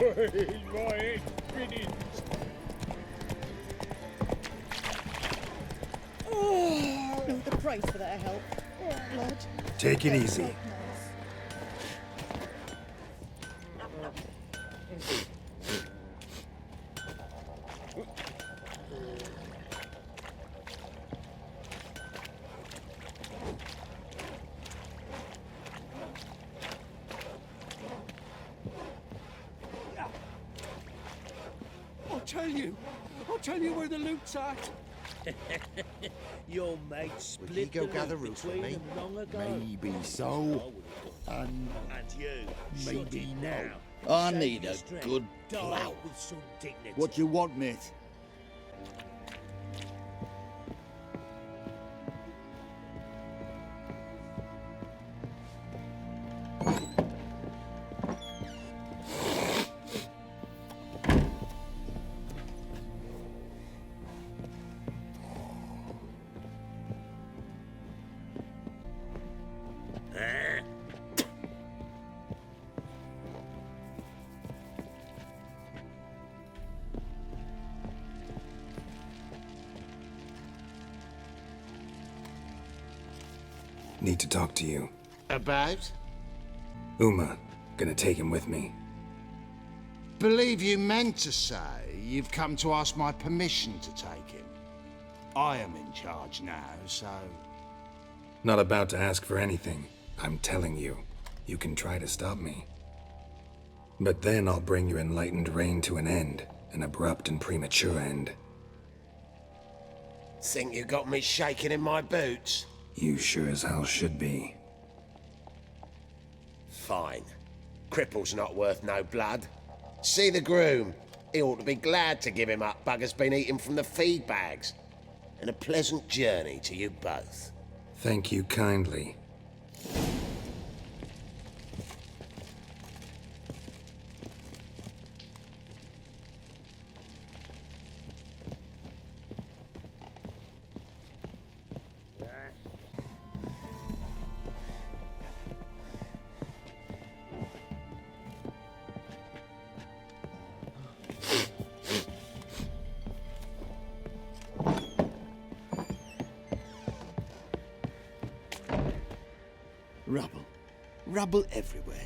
My spinning. Oh, the price for their help. Oh, Lord. Take it easy. I'll tell you where the loot's at. Your mate split Would he go the gather loot roots with between me? them long ago. Maybe so. And you, maybe shut it no. now. I Save need your a strength. good Die plough. with some dignity. What you want, mate? Need to talk to you. About? Uma, gonna take him with me. Believe you meant to say you've come to ask my permission to take him. I am in charge now, so... Not about to ask for anything. I'm telling you. You can try to stop me. But then I'll bring your enlightened reign to an end. An abrupt and premature end. Think you got me shaking in my boots? You sure as hell should be. Fine. Cripple's not worth no blood. See the groom. He ought to be glad to give him up. Bugger's been eating from the feed bags. And a pleasant journey to you both. Thank you kindly. Rubble. Rubble everywhere.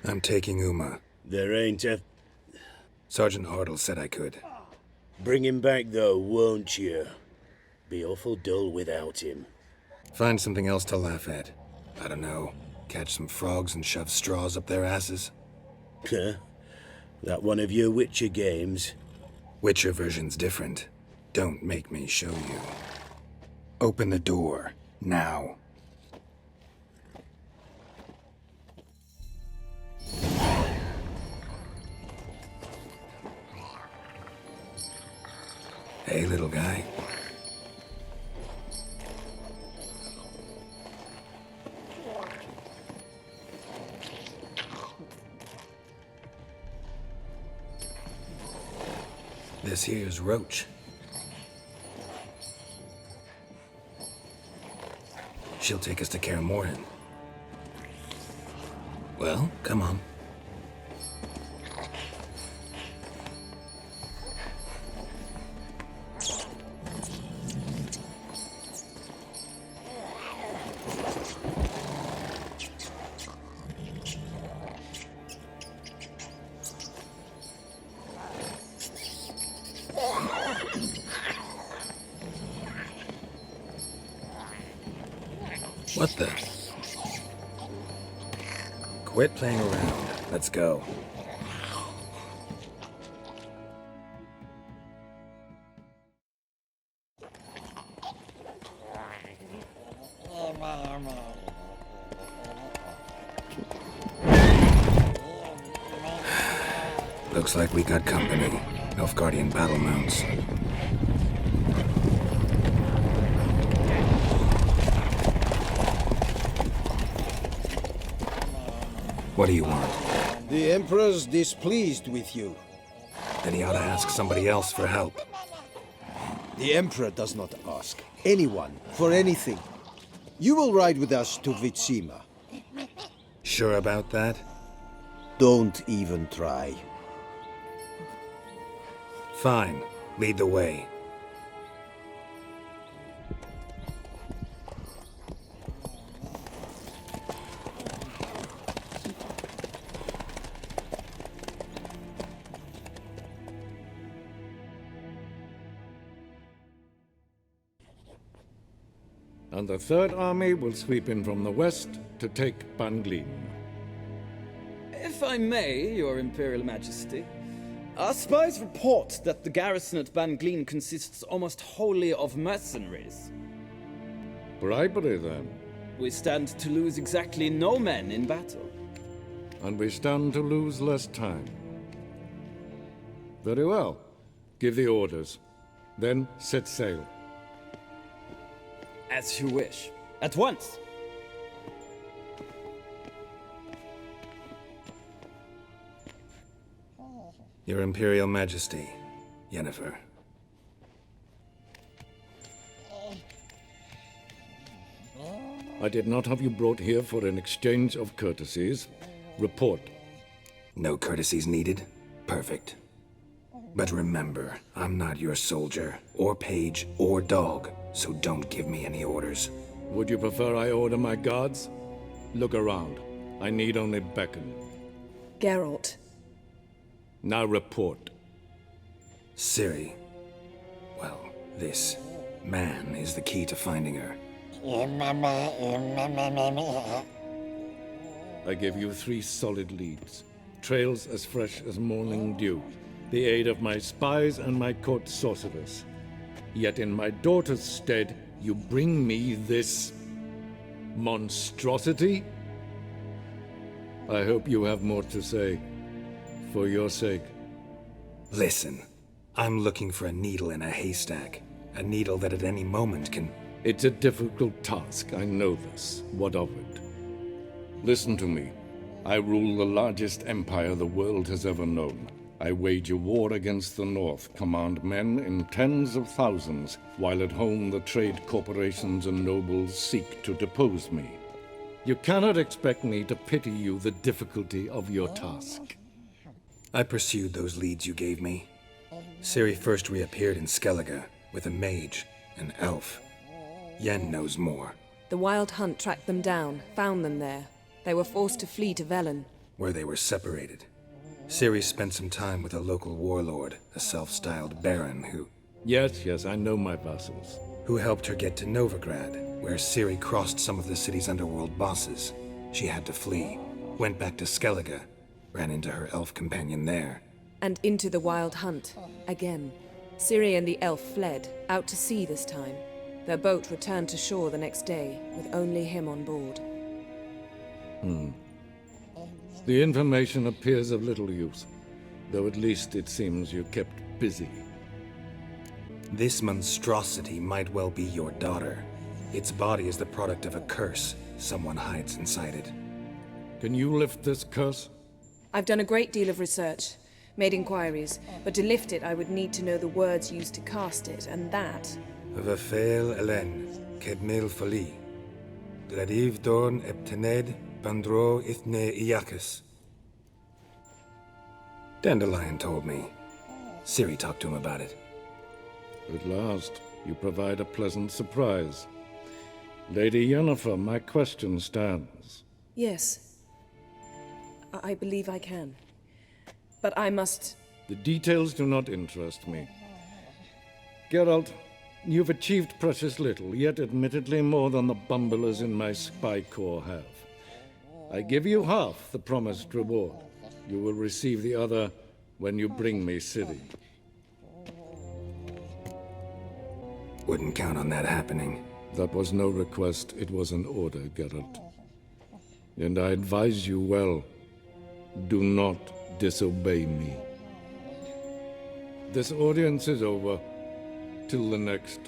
I'm taking Uma. There ain't a... Sergeant Hartle said I could. Bring him back, though, won't you? Be awful dull without him. Find something else to laugh at. I don't know. Catch some frogs and shove straws up their asses. Huh? That one of your Witcher games? Witcher version's different. Don't make me show you. Open the door. Now. Hey, little guy. This here's Roach. She'll take us to Kaer Morhen. Well, come on. What the? Quit playing around. Let's go. Looks like we got company. Nilfgaardian battle mounts. What do you want? The Emperor's displeased with you. then he ought to ask somebody else for help. The Emperor does not ask anyone for anything. You will ride with us to Vitsima. Sure about that? Don't even try. Fine. Lead the way. And the Third Army will sweep in from the west to take Banglin. If I may, Your Imperial Majesty, our spies report that the garrison at Banglin consists almost wholly of mercenaries. Bribery, then. We stand to lose exactly no men in battle. And we stand to lose less time. Very well. Give the orders. Then set sail. As you wish. At once! Your Imperial Majesty, Yennefer. I did not have you brought here for an exchange of courtesies. Report. No courtesies needed? Perfect. But remember, I'm not your soldier, or page, or dog, so don't give me any orders. Would you prefer I order my guards? Look around. I need only beckon. Geralt. Now report. Ciri. Well, this man is the key to finding her. I give you 3 solid leads. Trails as fresh as morning dew. The aid of my spies and my court sorcerers. Yet in my daughter's stead, you bring me this monstrosity? I hope you have more to say. For your sake. Listen, I'm looking for a needle in a haystack. A needle that at any moment can... It's a difficult task, I know this. What of it? Listen to me. I rule the largest empire the world has ever known. I wage a war against the North, command men in tens of thousands, while at home the trade corporations and nobles seek to depose me. You cannot expect me to pity you the difficulty of your task. I pursued those leads you gave me. Ciri first reappeared in Skellige with a mage, an elf. Yen knows more. The Wild Hunt tracked them down, found them there. They were forced to flee to Velen. Where they were separated. Ciri spent some time with a local warlord, a self-styled baron who... Yes, I know my vassals. Who helped her get to Novigrad, where Ciri crossed some of the city's underworld bosses. She had to flee, went back to Skellige, ran into her elf companion there. And into the Wild Hunt, again. Ciri and the elf fled, out to sea this time. Their boat returned to shore the next day, with only him on board. The information appears of little use, though at least it seems you kept busy. This monstrosity might well be your daughter. Its body is the product of a curse. Someone hides inside it. Can you lift this curse? I've done a great deal of research, made inquiries, but to lift it I would need to know the words used to cast it, and that... Vafel Elen, Kedmil Fali. Gladiv Dorn Eptened, Bandro Ithne Iakis. Dandelion told me. Ciri talked to him about it. At last, you provide a pleasant surprise. Lady Yennefer, my question stands. Yes. I believe I can. But I must... The details do not interest me. Geralt, you've achieved precious little, yet admittedly more than the bumblers in my spy corps have. I give you half the promised reward. You will receive the other when you bring me Ciri. Wouldn't count on that happening. That was no request, it was an order, Geralt. And I advise you well. Do not disobey me. This audience is over. Till the next.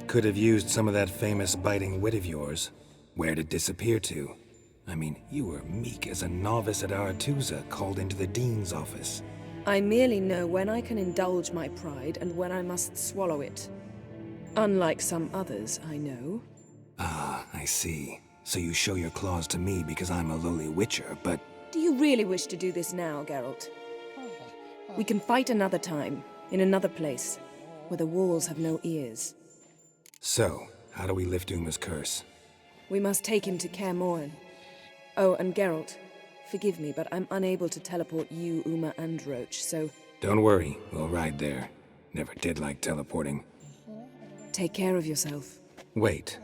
Could have used some of that famous biting wit of yours. Where'd it disappear to? I mean, you were meek as a novice at Aretusa called into the Dean's office. I merely know when I can indulge my pride and when I must swallow it. Unlike some others, I know. Ah, I see. So you show your claws to me because I'm a lowly witcher, but... Do you really wish to do this now, Geralt? We can fight another time, in another place, where the walls have no ears. So, how do we lift Uma's curse? We must take him to Kaer Morhen. Oh, and Geralt, forgive me, but I'm unable to teleport you, Uma, and Roach, so... Don't worry, we'll ride there. Never did like teleporting. Take care of yourself. Wait.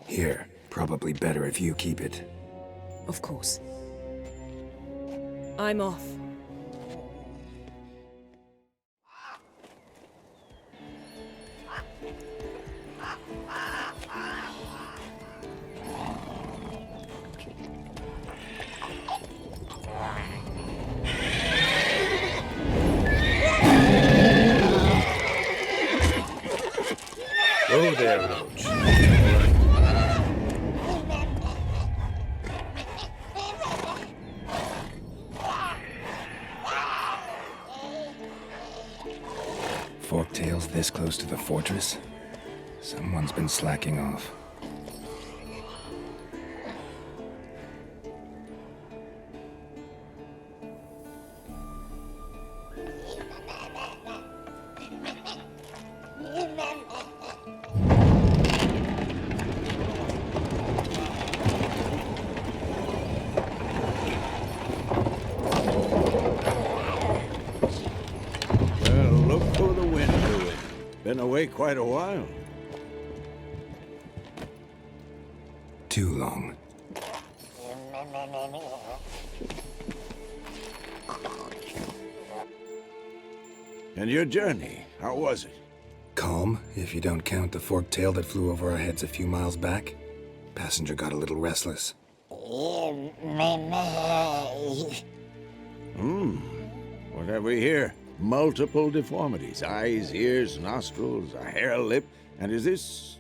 Here, probably better if you keep it. Of course. I'm off. Go there, Roach. Forktails this close to the fortress? Someone's been slacking off. Been away quite a while. Too long. And your journey, how was it? Calm, if you don't count the forktail that flew over our heads a few miles back. Passenger got a little restless. What have we here? Multiple deformities. Eyes, ears, nostrils, a hair lip. And is this...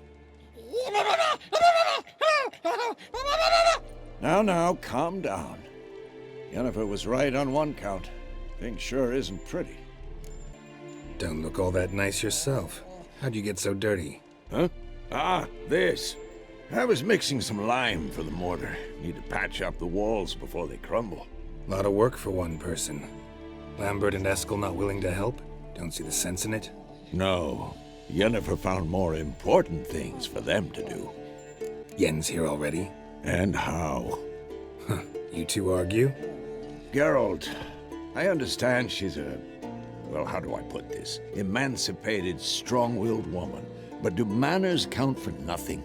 Now, calm down. Yennefer was right on one count. Thing sure isn't pretty. Don't look all that nice yourself. How'd you get so dirty? Huh? Ah, this. I was mixing some lime for the mortar. Need to patch up the walls before they crumble. Lot of work for one person. Lambert and Eskel not willing to help? Don't see the sense in it? No. Yennefer found more important things for them to do. Yen's here already? And how? Huh. You two argue? Geralt, I understand she's a... well, how do I put this? Emancipated, strong-willed woman. But do manners count for nothing?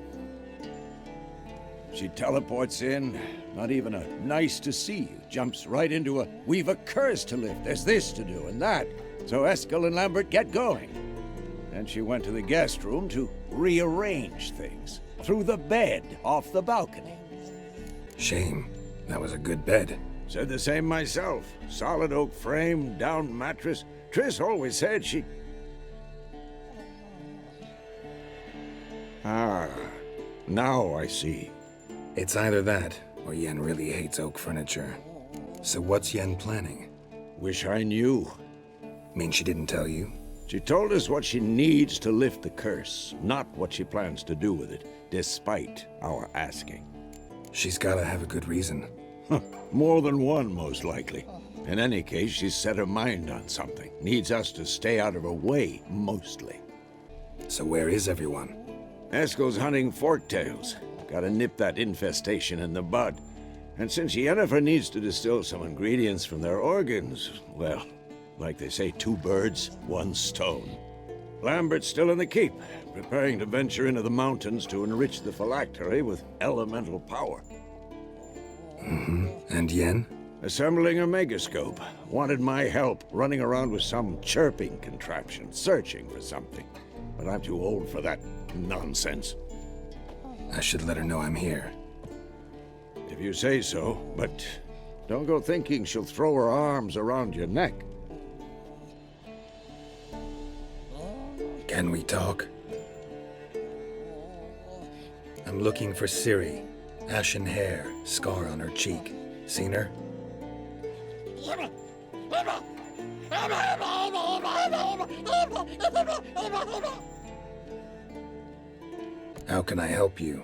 She teleports in, not even a nice to see you, jumps right into a we've a curse to lift, there's this to do and that. So Eskel and Lambert get going. And she went to the guest room to rearrange things. Threw the bed off the balcony. Shame. That was a good bed. Said the same myself. Solid oak frame, down mattress. Triss always said she... Ah, now I see. It's either that, or Yen really hates oak furniture. So what's Yen planning? Wish I knew. Mean she didn't tell you? She told us what she needs to lift the curse, not what she plans to do with it, despite our asking. She's gotta have a good reason. More than one, most likely. In any case, she's set her mind on something. Needs us to stay out of her way, mostly. So where is everyone? Eskel's hunting forktails. Gotta nip that infestation in the bud. And since Yennefer needs to distill some ingredients from their organs, well, like they say, 2 birds, 1 stone. Lambert's still in the keep, preparing to venture into the mountains to enrich the phylactery with elemental power. And Yen? Assembling a megascope. Wanted my help running around with some chirping contraption, searching for something. But I'm too old for that nonsense. I should let her know I'm here. If you say so, but don't go thinking she'll throw her arms around your neck. Can we talk? I'm looking for Ciri. Ashen hair, scar on her cheek. Seen her? How can I help you?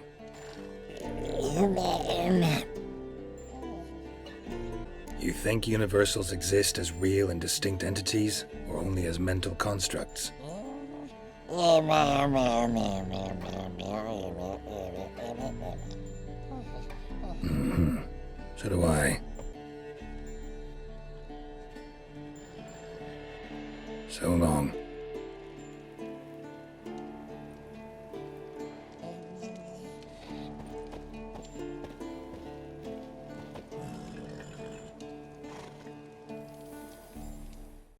You think universals exist as real and distinct entities, or only as mental constructs? So do I. So long.